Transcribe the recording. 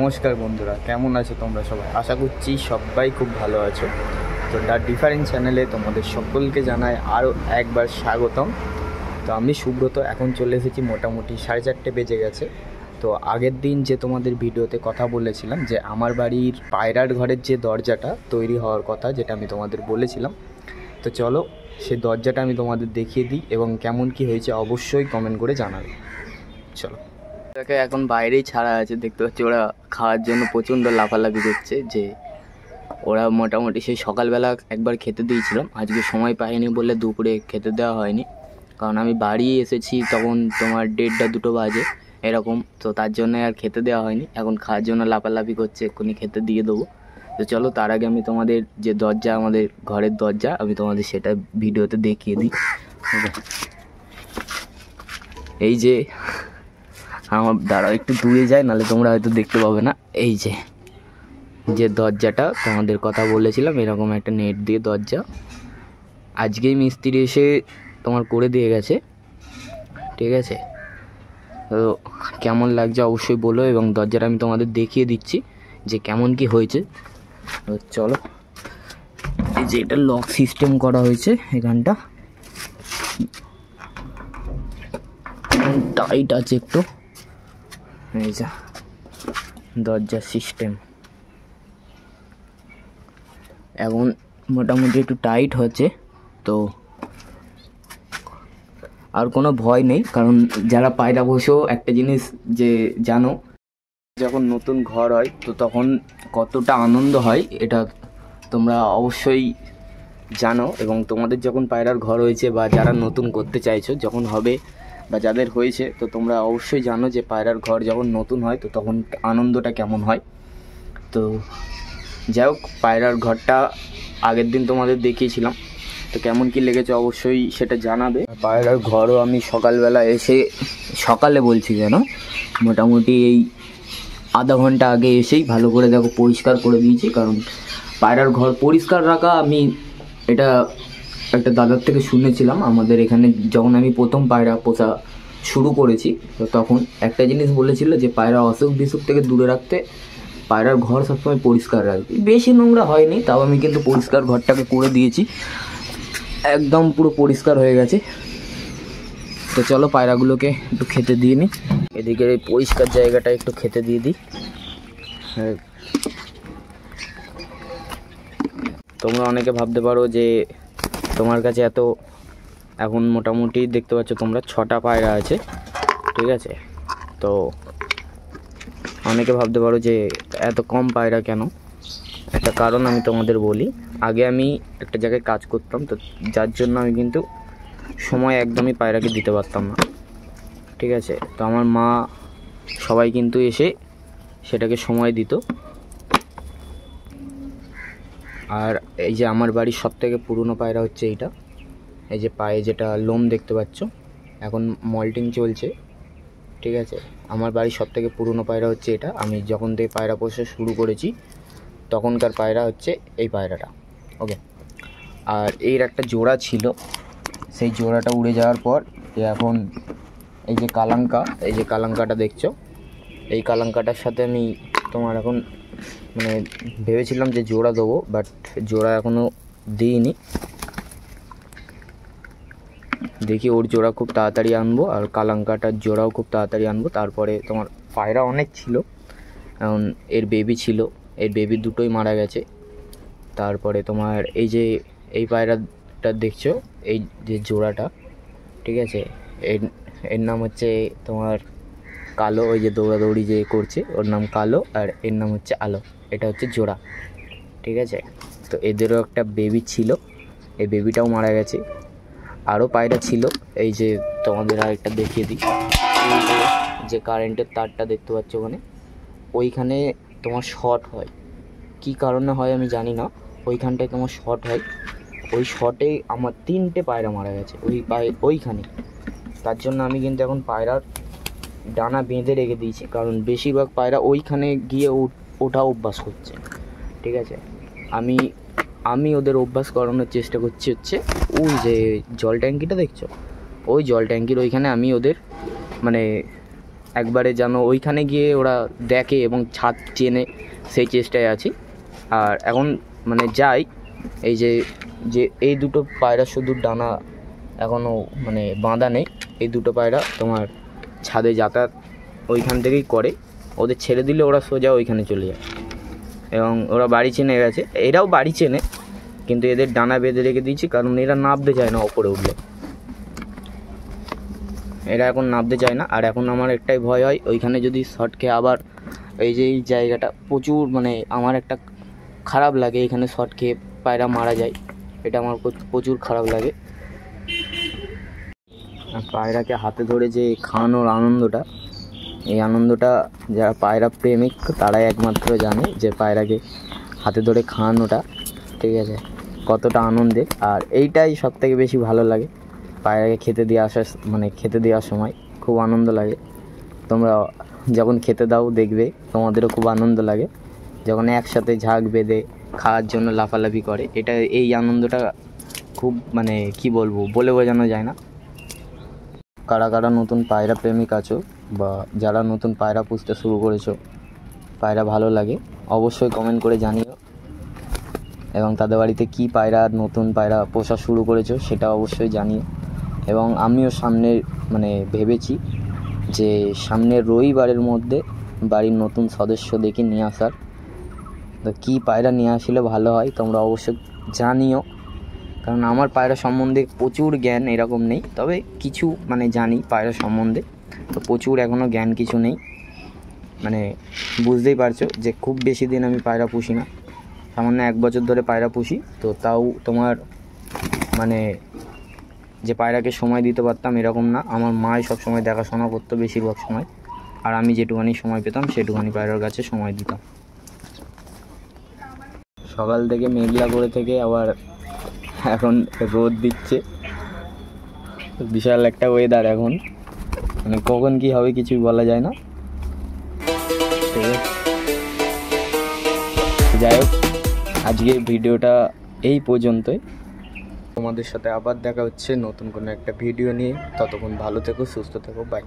নমস্কার বন্ধুরা, কেমন আছো তোমরা সবাই? আশা করছি সবাই খুব ভালো আছো। তো দ্য ডিফারেন্ট চ্যানেলে তোমাদের সকলকে জানাই আরও একবার স্বাগতম। তো আমি সুব্রত, এখন চলে এসেছি, মোটামুটি 4:30 বেজে গেছে। তো আগের দিন যে তোমাদের ভিডিওতে কথা বলেছিলাম যে আমার বাড়ির পায়রার ঘরের যে দরজাটা তৈরি হওয়ার কথা, যেটা আমি তোমাদের বলেছিলাম, তো চলো সেই দরজাটা আমি তোমাদের দেখিয়ে দিই এবং কেমন কি হয়েছে অবশ্যই কমেন্ট করে জানাবে। চলো, ওটাকে এখন বাইরেই ছাড়া আছে, দেখতে পাচ্ছি ওরা খাওয়ার জন্য প্রচণ্ড লাফালাফি করছে। যে ওরা মোটামুটি সেই সকালবেলা একবার খেতে দিয়েছিলাম, আজকে সময় পাইনি বলে দুপুরে খেতে দেওয়া হয়নি, কারণ আমি বাড়ি এসেছি তখন তোমার 1:30-2 বাজে এরকম, তো তার জন্য আর খেতে দেওয়া হয়নি। এখন খাওয়ার জন্য লাফালাফি করছে, এক্ষুনি খেতে দিয়ে দেবো। তো চলো, তার আগে আমি তোমাদের যে দরজা, আমাদের ঘরের দরজা, আমি তোমাদের সেটা ভিডিওতে দেখিয়ে দিই। এই যে আমার দাঁড়াও, একটু দূরে যায়, নাহলে তোমরা হয়তো দেখতে পাবে না। এই যে দরজাটা তোমাদের কথা বলেছিলাম, এরকম একটা নেট দিয়ে দরজা আজকেই মিস্ত্রি এসে তোমার করে দিয়ে গেছে, ঠিক আছে? তো কেমন লাগছে অবশ্যই বলো, এবং দরজাটা আমি তোমাদের দেখিয়ে দিচ্ছি যে কেমন কি হয়েছে। তো চলো, এই যে এটা লক সিস্টেম করা হয়েছে, এখানটা টাইট আছে একটু। এই যে দরজার সিস্টেম এখন মোটামুটি একটু টাইট হচ্ছে, তো আর কোনো ভয় নেই। কারণ যারা পায়রা বসেও একটা জিনিস যে জানো, যখন নতুন ঘর হয় তো তখন কতটা আনন্দ হয় এটা তোমরা অবশ্যই জানো। এবং তোমাদের যখন পায়রার ঘর হয়েছে বা যারা নতুন করতে চাইছো, যখন হবে বা যাদের হয়েছে, তো তোমরা অবশ্যই জানো যে পায়রার ঘর যখন নতুন হয় তো তখন আনন্দটা কেমন হয়। তো যাই হোক, পায়রার ঘরটা আগের দিন তোমাদের দেখিয়েছিলাম, তো কেমন কি লেগেছে অবশ্যই সেটা জানাবে। পায়রার ঘরও আমি সকালবেলা এসে, সকালে বলছি কেন, মোটামুটি এই আধা ঘন্টা আগে এসেই ভালো করে দেখো পরিষ্কার করে দিয়েছি। কারণ পায়রার ঘর পরিষ্কার রাখা, আমি এটা একটা দাদার থেকে শুনেছিলাম। আমাদের এখানে যখন আমি প্রথম পায়রা পোষা শুরু করেছি, তো তখন একটা জিনিস বলেছিল যে পায়রা অসুখ বিসুখ থেকে দূরে রাখতে পায়রার ঘর সবসময় পরিষ্কার রাখবে। বেশি নোংরা হয়নি, তাও আমি কিন্তু পরিষ্কার ঘরটাকে করে দিয়েছি, একদম পুরো পরিষ্কার হয়ে গেছে। তো চলো পায়রাগুলোকে একটু খেতে দিয়ে নিই, এদিকে এই পরিষ্কার জায়গাটা একটু খেতে দিয়ে দিই। তোমরা অনেকে ভাবতে পারো যে তোমার কাছে এত, এখন মোটামুটি দেখতে পাচ্ছ তোমরা 6টা পায়রা আছে, ঠিক আছে? তো অনেকে ভাবতে পারো যে এত কম পায়রা কেন। একটা কারণ আমি তোমাদের বলি। আগে আমি একটা জায়গায় কাজ করতাম, তো যার জন্য আমি কিন্তু সময় একদমই পায়রাকে দিতে পারতাম না, ঠিক আছে? তো আমার মা সবাই কিন্তু এসে সেটাকে সময় দিত। আর এই যে আমার বাড়ির সবথেকে পুরনো পায়রা হচ্ছে এইটা, এই যে পায়ে যেটা লোম দেখতে পাচ্ছ, এখন মল্টিং চলছে, ঠিক আছে? আমার বাড়ির সবথেকে পুরনো পায়রা হচ্ছে এটা। আমি যখন থেকে পায়রা পোষা শুরু করেছি তখনকার পায়রা হচ্ছে এই পায়রাটা, ওকে? আর এর একটা জোড়া ছিল, সেই জোড়াটা উড়ে যাওয়ার পর এখন এই যে কালাঙ্কা, এই যে কালাঙ্কাটা দেখছো, এই কালাঙ্কাটার সাথে আমি তোমার এখন মানে ভেবেছিলাম যে জোড়া দেবো, বাট জোড়া এখনও দিইনি। দেখি ওর জোড়া খুব তাড়াতাড়ি আনবো, আর কালাঙ্কাটার জোড়াও খুব তাড়াতাড়ি আনবো। তারপরে তোমার পায়রা অনেক ছিল, এখন এর বেবি ছিল, এর বেবি দুটোই মারা গেছে। তারপরে তোমার এই যে এই পায়রাটা দেখছো, এই যে জোড়াটা, ঠিক আছে, এর নাম হচ্ছে তোমার কালো, ওই যে দৌড়াদৌড়ি যে করছে ওর নাম কালো, আর এর নাম হচ্ছে আলো। এটা হচ্ছে জোড়া, ঠিক আছে? তো এদেরও একটা বেবি ছিল, এই বেবিটাও মারা গেছে। আরও পায়রা ছিল, এই যে তোমাদের আরেকটা দেখিয়ে দিই, যে কারেন্টের তারটা দেখতে পাচ্ছ ওখানে, ওইখানে তোমার শর্ট হয়, কী কারণে হয় আমি জানি না, ওইখানটায় তোমার শর্ট হয়। ওই শর্টে আমার 3টে পায়রা মারা গেছে ওইখানে। তার জন্য আমি কিন্তু এখন পায়রার ডানা বেঁধে রেখে দিয়েছি, কারণ বেশিরভাগ পায়রা ওইখানে গিয়ে ওঠা অভ্যাস করছে, ঠিক আছে? আমি ওদের অভ্যাস করানোর চেষ্টা করছি হচ্ছে ওই যে জল ট্যাঙ্কিটা দেখছো, ওই জল ট্যাঙ্কির ওইখানে আমি ওদের মানে একবারে যেন ওইখানে গিয়ে ওরা দেখে এবং ছাদ চেনে, সেই চেষ্টায় আছি। আর এখন মানে যাই, এই যে যে এই দুটো পায়রা শুধু ডানা এখনও মানে বাঁধা নেই, এই দুটো পায়রা তোমার ছাদে যাতায়াত ওইখান থেকেই করে। ওদের ছেড়ে দিলে ওরা সোজা ওইখানে চলে যায় এবং ওরা বাড়ি চেনে গেছে। এরাও বাড়ি চেনে, কিন্তু এদের ডানা বেঁধে রেখে দিয়েছি, কারণ এরা নামতে চায় না ওপরে উঠলে, এরা এখন নামতে চায় না। আর এখন আমার একটাই ভয় হয়, ওইখানে যদি শর্ট খেয়ে আবার এই যে এই জায়গাটা প্রচুর মানে আমার একটা খারাপ লাগে, এখানে শর্ট খেয়ে পায়রা মারা যায়, এটা আমার প্রচুর খারাপ লাগে। আর পায়রাকে হাতে ধরে যে খাওয়ানোর আনন্দটা, এই আনন্দটা যারা পায়রা প্রেমিক তারাই একমাত্র জানে, যে পায়রাকে হাতে ধরে খাওয়ানোটা, ঠিক আছে, কতটা আনন্দের। আর এইটাই সবথেকে বেশি ভালো লাগে, পায়রাকে খেতে দিয়ে আসার মানে খেতে দেওয়ার সময় খুব আনন্দ লাগে। তোমরা যখন খেতে দাও দেখবে তোমাদেরও খুব আনন্দ লাগে, যখন একসাথে ঝাঁক বেঁধে খাওয়ার জন্য লাফালাফি করে, এটা এই আনন্দটা খুব মানে কি বলবো, বলে বোঝানো যায় না। কারা কারা নতুন পায়রা প্রেমিক আছো বা যারা নতুন পায়রা পুষতে শুরু করেছো, পায়রা ভালো লাগে অবশ্যই কমেন্ট করে জানিও, এবং তাদের বাড়িতে কী পায়রা নতুন পায়রা পোষা শুরু করেছো সেটা অবশ্যই জানিও। এবং আমিও সামনে মানে ভেবেছি যে সামনের রবিবারের মধ্যে বাড়ির নতুন সদস্য দেখে নিয়ে আসার, তো কী পায়রা নিয়ে আসলে ভালো হয় তোমরা অবশ্যই জানিও, কারণ আমার পায়রা সম্বন্ধে প্রচুর জ্ঞান এরকম নেই, তবে কিছু মানে জানি পায়রা সম্বন্ধে, তো প্রচুর এখনও জ্ঞান কিছু নেই। মানে বুঝতেই পারছো যে খুব বেশি দিন আমি পায়রা পুষি না, সামান্য 1 বছর ধরে পায়রা পুষি, তো তাও তোমার মানে যে পায়রাকে সময় দিতে পারতাম এরকম না, আমার মাই সব সময় দেখাশোনা করতো বেশিরভাগ সময়, আর আমি যেটুখানি সময় পেতাম সেটুখানি পায়রার কাছে সময় দিতাম। সকাল থেকে মেঘলা করে থেকে আবার এখন রোদ দিচ্ছে, বিশাল একটা ওয়েদার এখন, মানে কখন কি হবে কিছুই বলা যায় না। যাই হোক, আজকের ভিডিওটা এই পর্যন্তই, তোমাদের সাথে আবার দেখা হচ্ছে নতুন কোনো একটা ভিডিও নিয়ে। ততক্ষণ ভালো থেকো, সুস্থ থেকো, বাই।